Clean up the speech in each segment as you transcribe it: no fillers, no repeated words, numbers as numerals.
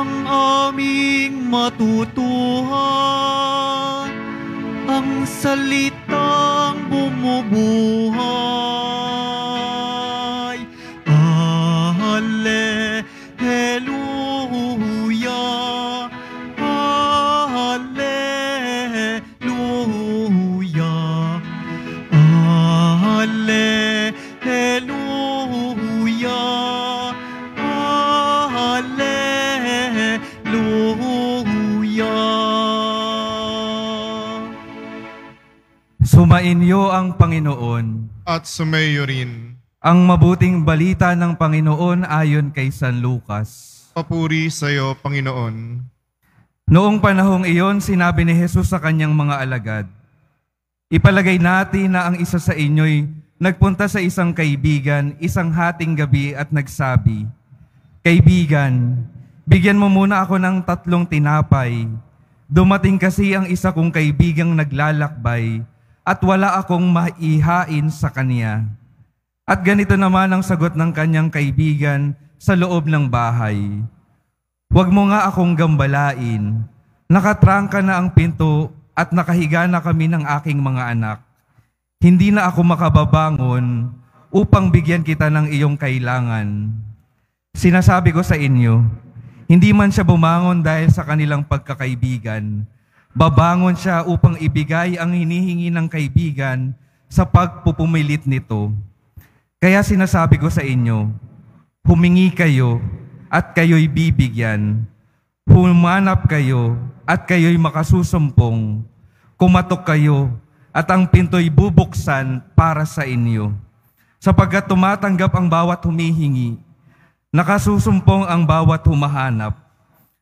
ang aming matutuhan, ang salitang bumubuhay. Hallelujah, hallelujah, hallelujah, hallelujah. Sumainyo ang Panginoon. At sumayo rin. Ang mabuting balita ng Panginoon ayon kay San Lucas. Papuri sa iyo, Panginoon. Noong panahong iyon, sinabi ni Jesus sa kanyang mga alagad, "Ipalagay natin na ang isa sa inyo'y nagpunta sa isang kaibigan isang hating gabi at nagsabi, 'Kaibigan, bigyan mo muna ako ng 3 tinapay. Dumating kasi ang isa kong kaibigang naglalakbay at wala akong maihain sa kanya.' At ganito naman ang sagot ng kanyang kaibigan sa loob ng bahay, 'Huwag mo nga akong gambalain. Nakatrangka na ang pinto at nakahiga na kami ng aking mga anak. Hindi na ako makababangon upang bigyan kita ng iyong kailangan.' Sinasabi ko sa inyo, hindi man siya bumangon dahil sa kanilang pagkakaibigan. Babangon siya upang ibigay ang hinihingi ng kaibigan sa pagpupumilit nito. Kaya sinasabi ko sa inyo, humingi kayo at kayo'y bibigyan. Humanap kayo at kayo'y makasusumpong. Kumatok kayo at ang pinto'y bubuksan para sa inyo. Sapagkat tumatanggap ang bawat humihingi, nakasusumpong ang bawat humahanap,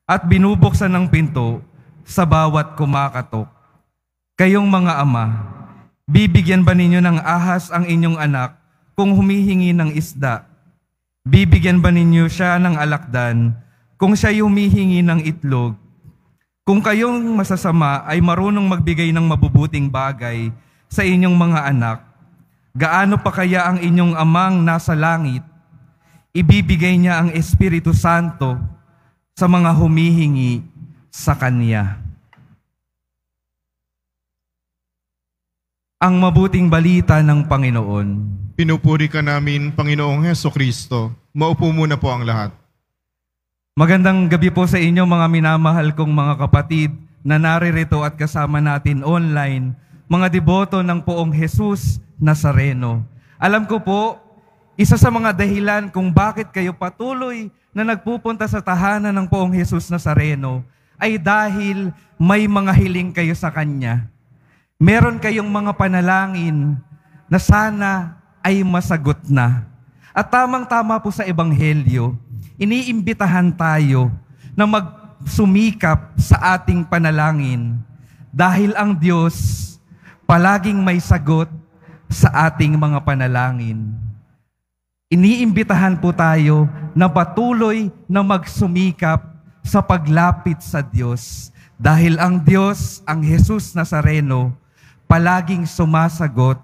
at binubuksan ng pinto sa bawat kumakatok. Kayong mga ama, bibigyan ba ninyo ng ahas ang inyong anak kung humihingi ng isda? Bibigyan ba ninyo siya ng alakdan kung siya humihingi ng itlog? Kung kayong masasama ay marunong magbigay ng mabubuting bagay sa inyong mga anak, gaano pa kaya ang inyong amang nasa langit? Ibibigay niya ang Espiritu Santo sa mga humihingi sa Kanya. Ang mabuting balita ng Panginoon. Pinupuri ka namin, Panginoong Hesukristo. Maupo muna po ang lahat. Magandang gabi po sa inyo mga minamahal kong mga kapatid na naririto at kasama natin online, mga deboto ng Poong Jesus Nazareno. Alam ko po, isa sa mga dahilan kung bakit kayo patuloy na nagpupunta sa tahanan ng Poong Jesus Nazareno ay dahil may mga hiling kayo sa Kanya. Meron kayong mga panalangin na sana ay masagot na. At tamang-tama po sa Ebanghelyo, iniimbitahan tayo na magsumikap sa ating panalangin dahil ang Diyos palaging may sagot sa ating mga panalangin. Iniimbitahan po tayo na patuloy na magsumikap sa paglapit sa Diyos dahil ang Diyos, ang Jesus Nazareno, palaging sumasagot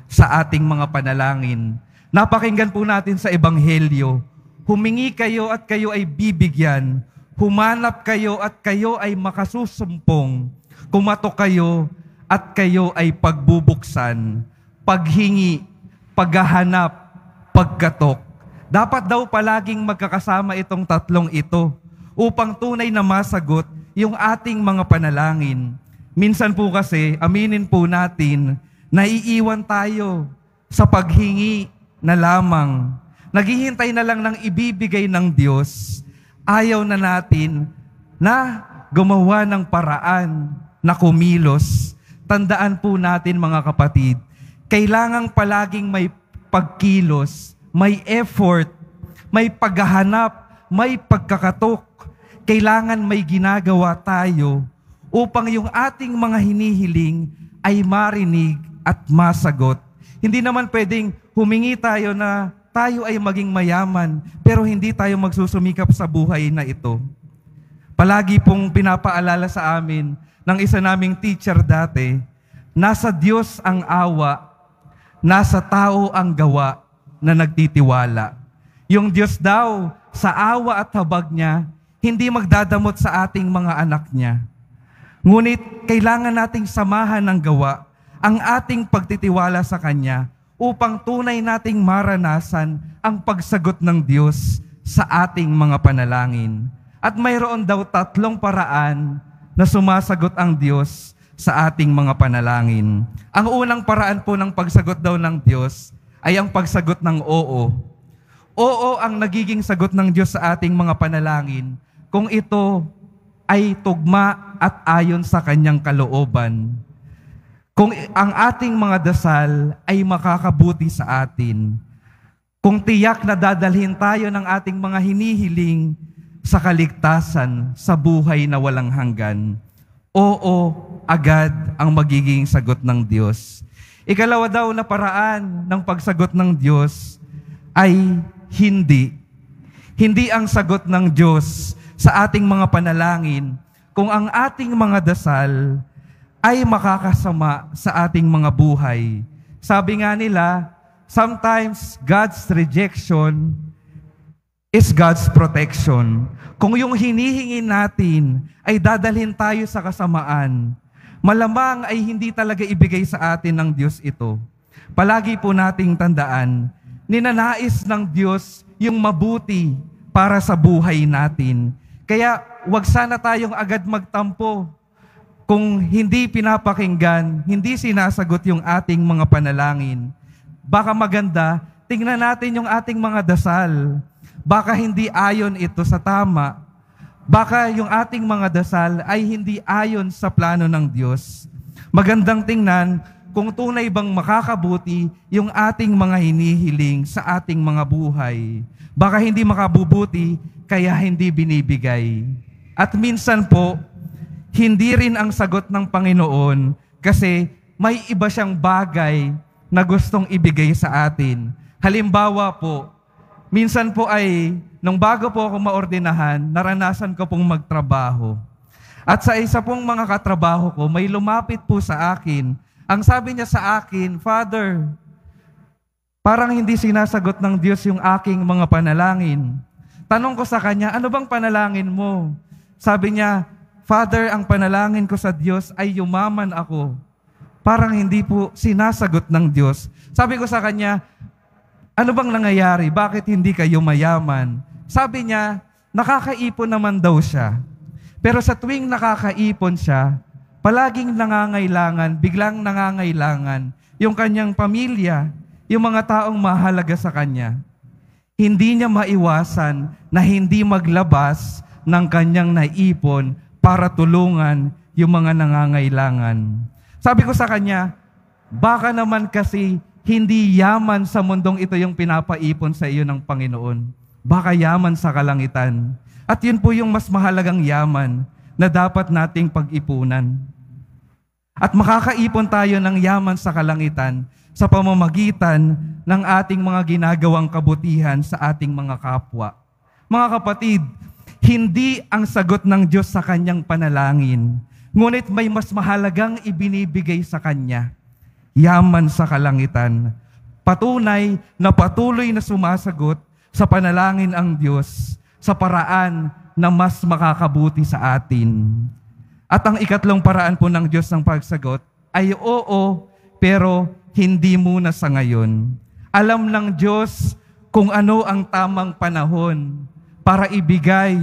sa ating mga panalangin. Napakinggan po natin sa Ebanghelyo, humingi kayo at kayo ay bibigyan, humanap kayo at kayo ay makasusumpong, kumatok kayo at kayo ay pagbubuksan, paghingi, paghahanap, pagkatok. Dapat daw palaging magkakasama itong 3 ito upang tunay na masagot yung ating mga panalangin. Minsan po kasi, aminin po natin, naiiwan tayo sa paghingi na lamang. Naghihintay na lang ng ibibigay ng Diyos. Ayaw na natin na gumawa ng paraan na kumilos. Tandaan po natin mga kapatid, kailangang palaging may pagkilos, may effort, may paghahanap, may pagkakatok. Kailangan may ginagawa tayo upang yung ating mga hinihiling ay marinig at masagot. Hindi naman pwedeng humingi tayo na tayo ay maging mayaman, pero hindi tayo magsusumikap sa buhay na ito. Palagi pong pinapaalala sa amin ng isa naming teacher dati, nasa Diyos ang awa, nasa tao ang gawa na nagtitiwala. Yung Diyos daw, sa awa at habag niya, hindi magdadamot sa ating mga anak niya. Ngunit kailangan nating samahan ng gawa ang ating pagtitiwala sa Kanya upang tunay nating maranasan ang pagsagot ng Diyos sa ating mga panalangin. At mayroon daw 3 paraan na sumasagot ang Diyos sa ating mga panalangin. Ang unang paraan po ng pagsagot daw ng Diyos ay ang pagsagot ng oo. Oo ang nagiging sagot ng Diyos sa ating mga panalangin kung ito ay tugma at ayon sa Kanyang kalooban. Kung ang ating mga dasal ay makakabuti sa atin. Kung tiyak na dadalhin tayo ng ating mga hinihiling sa kaligtasan, sa buhay na walang hanggan. Oo, agad ang magiging sagot ng Diyos. Ikalawa daw na paraan ng pagsagot ng Diyos ay hindi. Hindi ang sagot ng Diyos sa ating mga panalangin kung ang ating mga dasal ay makakasama sa ating mga buhay. Sabi nga nila, sometimes God's rejection is God's protection. Kung yung hinihingi natin ay dadalhin tayo sa kasamaan, malamang ay hindi talaga ibigay sa atin ng Diyos ito. Palagi po nating tandaan, ninanais ng Diyos yung mabuti para sa buhay natin. Kaya wag sana tayong agad magtampo kung hindi pinapakinggan, hindi sinasagot yung ating mga panalangin. Baka maganda, tingnan natin yung ating mga dasal. Baka hindi ayon ito sa tama. Baka yung ating mga dasal ay hindi ayon sa plano ng Diyos. Magandang tingnan kung tunay bang makakabuti yung ating mga hinihiling sa ating mga buhay. Baka hindi makabubuti, kaya hindi binibigay. At minsan po, hindi rin ang sagot ng Panginoon kasi may iba siyang bagay na gustong ibigay sa atin. Halimbawa po, minsan po ay, nung bago po ako maordinahan, naranasan ko pong magtrabaho. At sa isa pong mga katrabaho ko, may lumapit po sa akin. Ang sabi niya sa akin, Father, parang hindi sinasagot ng Diyos yung aking mga panalangin. Tanong ko sa kanya, ano bang panalangin mo? Sabi niya, Father, ang panalangin ko sa Diyos ay yumaman ako. Parang hindi po sinasagot ng Diyos. Sabi ko sa kanya, ano bang nangyayari? Bakit hindi kayo mayaman? Sabi niya, nakakaipon naman daw siya. Pero sa tuwing nakakaipon siya, palaging nangangailangan, biglang nangangailangan yung kanyang pamilya, yung mga taong mahalaga sa kanya. Hindi niya maiwasan na hindi maglabas ng kanyang naipon para tulungan yung mga nangangailangan. Sabi ko sa kanya, baka naman kasi hindi yaman sa mundong ito yung pinapaipon sa iyo ng Panginoon. Baka yaman sa kalangitan. At yun po yung mas mahalagang yaman na dapat nating pag-ipunan. At makakaipon tayo ng yaman sa kalangitan sa pamamagitan ng ating mga ginagawang kabutihan sa ating mga kapwa. Mga kapatid, hindi ang sagot ng Diyos sa kanyang panalangin, ngunit may mas mahalagang ibinibigay sa kanya. Yaman sa kalangitan. Patunay na patuloy na sumasagot sa panalangin ang Diyos sa paraan na mas makakabuti sa atin. At ang ikatlong paraan po ng Diyos ng pagsagot ay oo, pero hindi muna sa ngayon. Alam ng Diyos kung ano ang tamang panahon para ibigay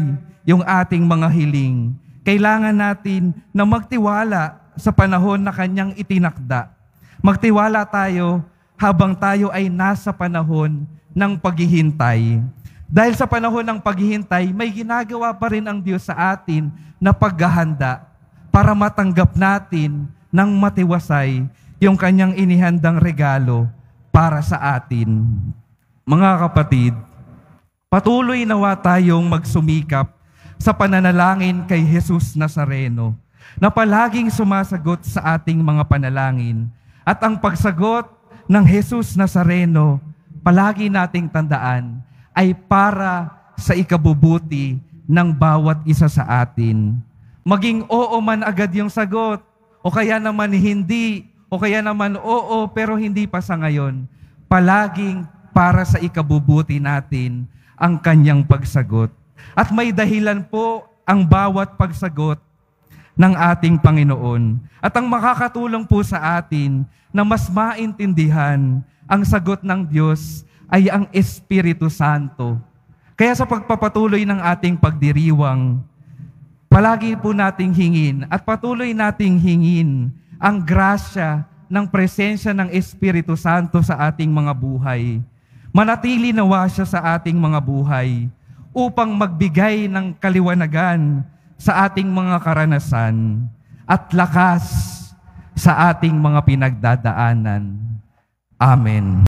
yung ating mga hiling. Kailangan natin na magtiwala sa panahon na Kanyang itinakda. Magtiwala tayo habang tayo ay nasa panahon ng paghihintay. Dahil sa panahon ng paghihintay, may ginagawa pa rin ang Diyos sa atin na paghahanda para matanggap natin ng matiwasay yung Kanyang inihandang regalo para sa atin. Mga kapatid, patuloy nawa tayong magsumikap sa pananalangin kay Jesus Nazareno na palaging sumasagot sa ating mga panalangin. At ang pagsagot ng Jesus Nazareno, palagi nating tandaan, ay para sa ikabubuti ng bawat isa sa atin. Maging oo man agad yung sagot, o kaya naman hindi, o kaya naman oo pero hindi pa sa ngayon. Palaging para sa ikabubuti natin ang Kanyang pagsagot. At may dahilan po ang bawat pagsagot ng ating Panginoon. At ang makakatulong po sa atin na mas maintindihan ang sagot ng Diyos ay ang Espiritu Santo. Kaya sa pagpapatuloy ng ating pagdiriwang, palagi po nating hingin at patuloy nating hingin ang grasya ng presensya ng Espiritu Santo sa ating mga buhay. Manatili nawa siya sa ating mga buhay upang magbigay ng kaliwanagan sa ating mga karanasan at lakas sa ating mga pinagdadaanan. Amen.